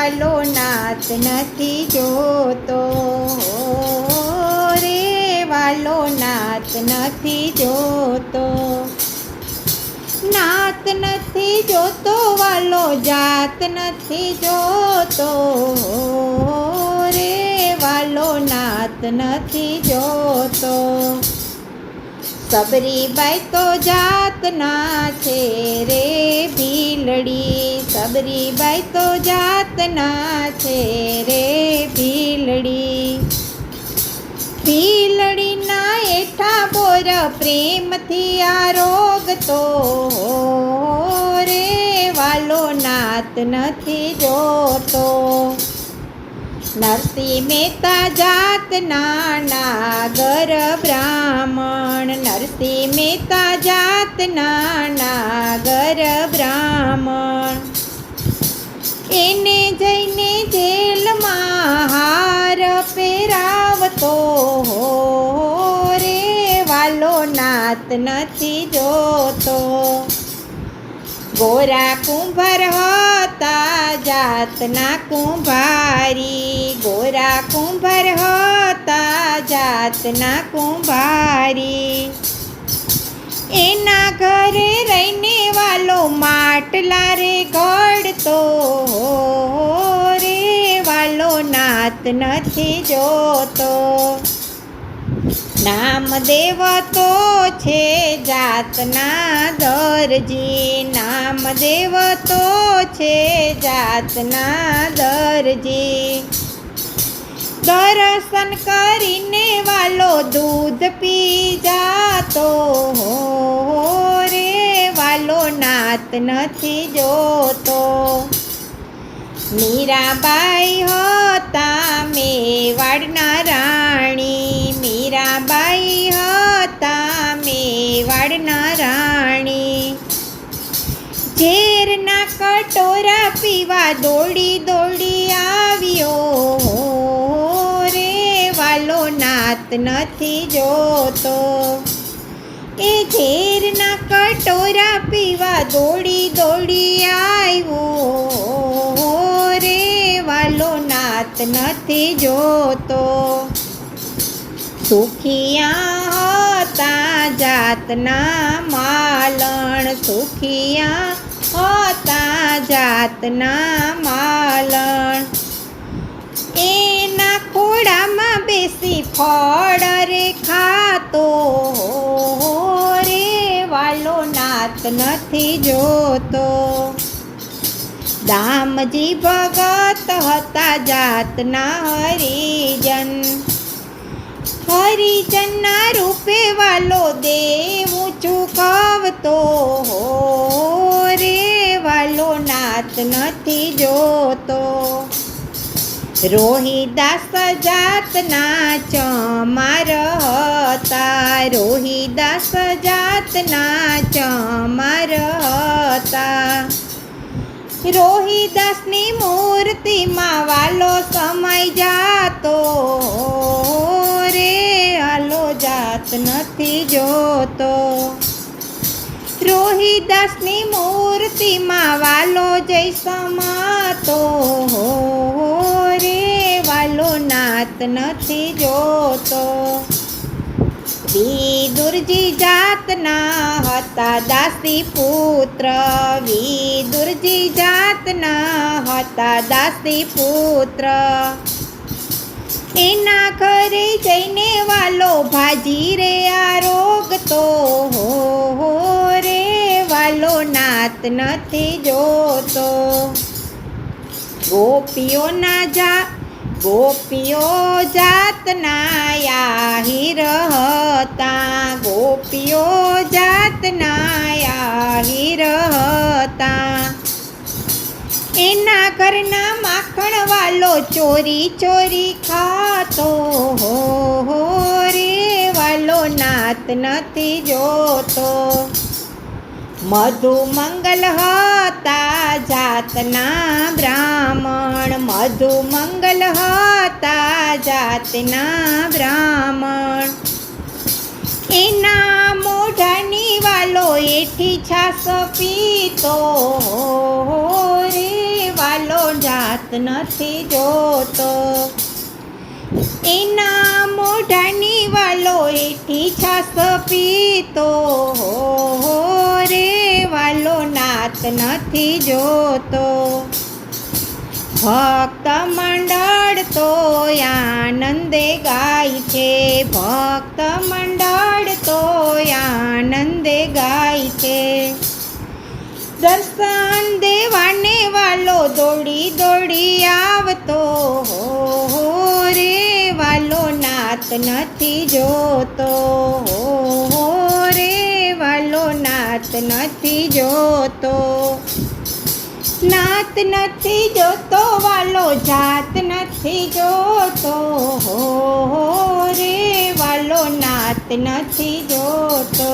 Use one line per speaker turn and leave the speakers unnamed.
વાલો નાત નથી જોતો, રે વાલો નાત નથી જોતો. નાત નથી જોતો વાલો જાત નથી જોતો, રે વાલો નાત નથી જોતો. સબરીબાઈ તો જાતના છે રે ભીલડી, સબરીબાઈ તો જાતના છે રે ભીલડી. ભીલડીના એઠા બોર પ્રેમથી આરોગતો, રે વાલો નાત નથી જોતો. નરસિંહ મહેતા જાતના નાગર બ્રાહ્મણ, નરસિંહ મહેતા જાતના નાગર બ્રાહ્મણ. એને જઈને જેલમાં હાર પહેરાવતો, રે વાલો નાત નથી જોતો. ગોરા કુંભાર હતા જાતના કુંભારી, ગોરા કુંભાર હતા જાતના કુંભારી. એના ઘરે રહીને વાલો માટલા રે ઘડતો, રે વાલો નાત નથી જોતો. નામદેવ તો છે જાતના દરજી, નામદેવ તો છે જાતના દરજી. દર્શન કરીને વાલો દૂધ પી જાતો, રે વાલો નાત નથી જોતો. મીરાબાઈ હતા મેવાડના રાણી, મીરાબાઈ હતા મેવાડના રાણી. ઝેરના કટોરા પીવા દોડી દોડી આવ્યો, રે વાલો નાત નથી જોતો. એ ઝેરના કટોરા પીવા દોડી દોડી આવ્યો, રે વાલો નાત નથી જોતો. સુખિયા હતા જાતના માલણ, સુખિયા હતા જાતના માલણ. એના ખોડામાં બેસી ફળ રે ખાતો, રે વાલો નાત નથી જોતો. દામજી ભગત હતા જાતના હરિજન, હરિજનના રૂપે વાલો દેવું ચૂકવતો, રે વાલો નાત નથી જોતો. રોહિદાસ જાતના ચમાર હતા, રોહિદાસ જાતના ચમાર હતા. રોહિદાસની મૂર્તિમાં વાલો સમાઈ જાતો, રે વાલો જાત નથી જોતો. રોહિદાસની મૂર્તિમાં વાલો જય સમાતો, રે વાલો નાત નથી જોતો. વિદુરજી જાતના હતા દાસી પુત્ર, વિદુરજી જાતના હતા દાસી પુત્ર. એના ઘરે જઈને વાલો ભાજી રે આરોગતો, રે વાલો નાત નથી જોતો. ગોપીઓ જાતના આહીર હતા, ગોપીઓ જાતના આહીર હતા. એના ઘરના માખણ વાલો ચોરી ચોરી ખાતો, રે વાલો નાત નથી જોતો. મધુમંગલ હતા જાતના બ્રાહ્મણ, મધુમંગલ હતા જાતના બ્રાહ્મણ. એના મોઢાની વાલો એઠી છાસ પીતો, રે વાલો જાત નથી જોતો. એના મોઢાની વાલો એઠી છાસ પીતો, હો રે વાલો નાત નથી જોતો. ભક્ત મંડળ તો આનંદે ગાય છે, ભક્ત મંડળ તો આનંદે ગાય છે. દર્શન દેવાને વાલો દોડી દોડી આવતો, હો રે વાલો નાત નથી જોતો, હો રે વાલો નાત નથી જોતો. નાત નથી જોતો વાલો જાત નથી જોતો, હો રે વાલો નાત નથી જોતો.